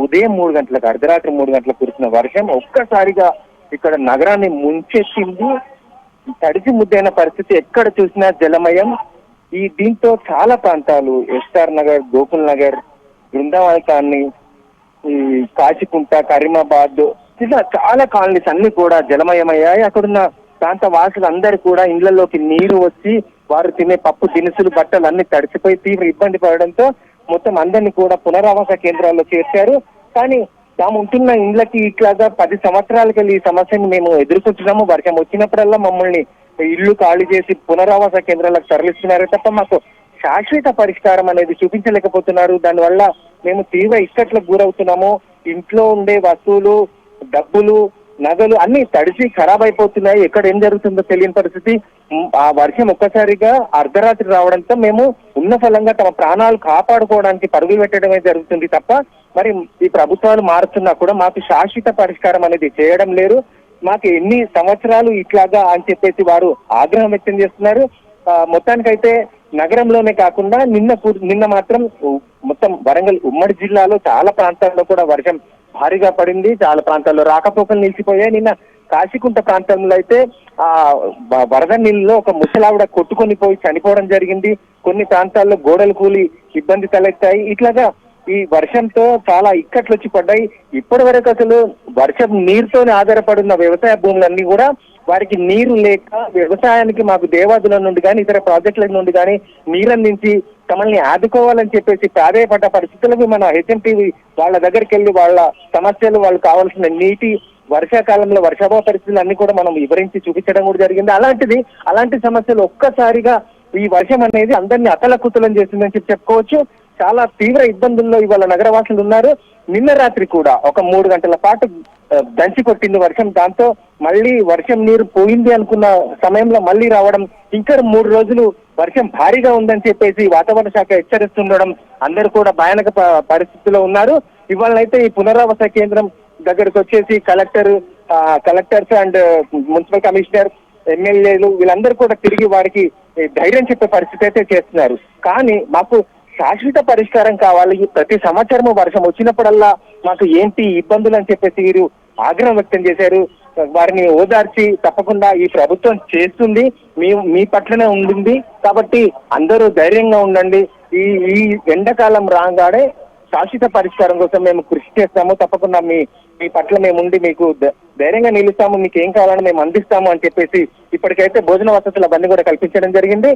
ఉదయం 3 గంటలకు, అర్ధరాత్రి 3 గంటలకు కురిసిన వర్షం ఒక్కసారిగా ఇక్కడ నగరాన్ని ముంచెత్తింది. తడిసి ముద్దైన పరిస్థితి, ఎక్కడ చూసినా జలమయం. దీంతో చాలా ప్రాంతాలు, ఎస్ఆర్ నగర్, గోకుల్ నగర్, బృందావన కాలనీ, ఈ కాచికుంట, కరీమాబాద్, ఇలా చాలా కాలనీస్ అన్ని కూడా జలమయమయ్యాయి. అక్కడున్న ప్రాంత వాసులందరూ కూడా ఇళ్లలోకి నీరు వచ్చి వారు తినే పప్పు దినుసులు, బట్టలు అన్ని తడిసిపోయి తీవ్ర ఇబ్బంది పడడంతో మొత్తం అందరినీ కూడా పునరావాస కేంద్రాల్లో చేర్చారు. కానీ తాము ఉంటున్న ఇండ్లకి ఇట్లాగా 10 సంవత్సరాలకి ఈ సమస్యను మేము ఎదుర్కొంటున్నాము. వర్షం వచ్చినప్పుడల్లా మమ్మల్ని ఇల్లు ఖాళీ చేసి పునరావాస కేంద్రాలకు తరలిస్తున్నారే తప్ప మాకు శాశ్వత పరిష్కారం అనేది చూపించలేకపోతున్నారు. దానివల్ల మేము తీవ్ర ఇక్కట్లకు గురవుతున్నాము. ఇంట్లో ఉండే వస్తువులు, డబ్బులు, నగలు అన్ని తడిసి ఖరాబ్ అయిపోతున్నాయి. ఎక్కడ ఏం జరుగుతుందో తెలియని పరిస్థితి. ఆ వర్షం ఒక్కసారిగా అర్ధరాత్రి రావడంతో మేము ఉన్న ఫలంగా తమ ప్రాణాలు కాపాడుకోవడానికి పరుగులు పెట్టడమే జరుగుతుంది తప్ప మరి ఈ ప్రభుత్వాలు మారుతున్నా కూడా మాకు శాశ్వత పరిష్కారం అనేది చేయడం లేరు. మాకు ఎన్ని సంవత్సరాలు ఇట్లాగా అని చెప్పేసి వారు ఆగ్రహం వ్యక్తం చేస్తున్నారు. మొత్తానికైతే నగరంలోనే కాకుండా నిన్న మాత్రం మొత్తం వరంగల్ ఉమ్మడి జిల్లాలో చాలా ప్రాంతాల్లో కూడా వర్షం భారీగా పడింది. చాలా ప్రాంతాల్లో రాకపోకలు నిలిచిపోయాయి. నిన్న కాశీకుంట ప్రాంతంలో అయితే వరద నీళ్ళలో ఒక ముసలావిడ కొట్టుకొని పోయి చనిపోవడం జరిగింది. కొన్ని ప్రాంతాల్లో గోడలు కూలి ఇబ్బంది తలెత్తాయి. ఇట్లాగా ఈ వర్షంతో చాలా ఇక్కట్లు వచ్చి పడ్డాయి. ఇప్పటి వరకు అసలు వర్షం నీరుతోనే ఆధారపడిన వ్యవసాయ భూములన్నీ కూడా వారికి నీరు లేక వ్యవసాయానికి మాకు దేవాదుల నుండి కానీ ఇతర ప్రాజెక్టుల నుండి కానీ నీరందించి తమల్ని ఆదుకోవాలని చెప్పేసి ప్రాధాయపడ్డ పరిస్థితులకు మన హెచ్ఎంటీవీ వాళ్ళ దగ్గరికి వెళ్ళి వాళ్ళ సమస్యలు, వాళ్ళు కావాల్సిన నీటి, వర్షాకాలంలో వర్షాభావ పరిస్థితులు అన్ని కూడా మనం వివరించి చూపించడం కూడా జరిగింది. అలాంటి సమస్యలు ఒక్కసారిగా ఈ వర్షం అనేది అందరినీ అతలకుతలం చేసిందని చెప్పుకోవచ్చు. చాలా తీవ్ర ఇబ్బందుల్లో ఇవాళ నగరవాసులు ఉన్నారు. నిన్న రాత్రి కూడా ఒక 3 గంటల పాటు దంచి కొట్టింది వర్షం. దాంతో మళ్ళీ వర్షం నీరు పోయింది అనుకున్న సమయంలో మళ్ళీ రావడం, ఇంకా 3 రోజులు వర్షం భారీగా ఉందని చెప్పేసి వాతావరణ శాఖ హెచ్చరిస్తుండడం అందరూ కూడా భయానక పరిస్థితిలో ఉన్నారు. ఇవాళనైతే ఈ పునరావాస కేంద్రం దగ్గరకు వచ్చేసి కలెక్టర్స్ అండ్ మున్సిపల్ కమిషనర్, ఎమ్మెల్యేలు వీళ్ళందరూ కూడా తిరిగి వారికి ధైర్యం చెప్పే పరిస్థితి అయితే చేస్తున్నారు. కానీ మాకు శాశ్వత పరిష్కారం కావాలి. ప్రతి సంవత్సరము వర్షం వచ్చినప్పుడల్లా మాకు ఏంటి ఇబ్బందులు అని చెప్పేసి వీరు ఆగ్రహం వ్యక్తం చేశారు. వారిని ఓదార్చి తప్పకుండా ఈ ప్రభుత్వం చేస్తుంది, మీ పట్లనే ఉంటుంది కాబట్టి అందరూ ధైర్యంగా ఉండండి. ఈ ఎండాకాలం రాగానే శాశ్వత పరిష్కారం కోసం మేము కృషి చేస్తాము. తప్పకుండా మీ పట్ల మేము ఉండి మీకు ధైర్యంగా నిలుస్తాము, మీకు ఏం కావాలని మేము అందిస్తాము అని చెప్పేసి ఇప్పటికైతే భోజన వసతులు అవన్నీ కూడా కల్పించడం జరిగింది.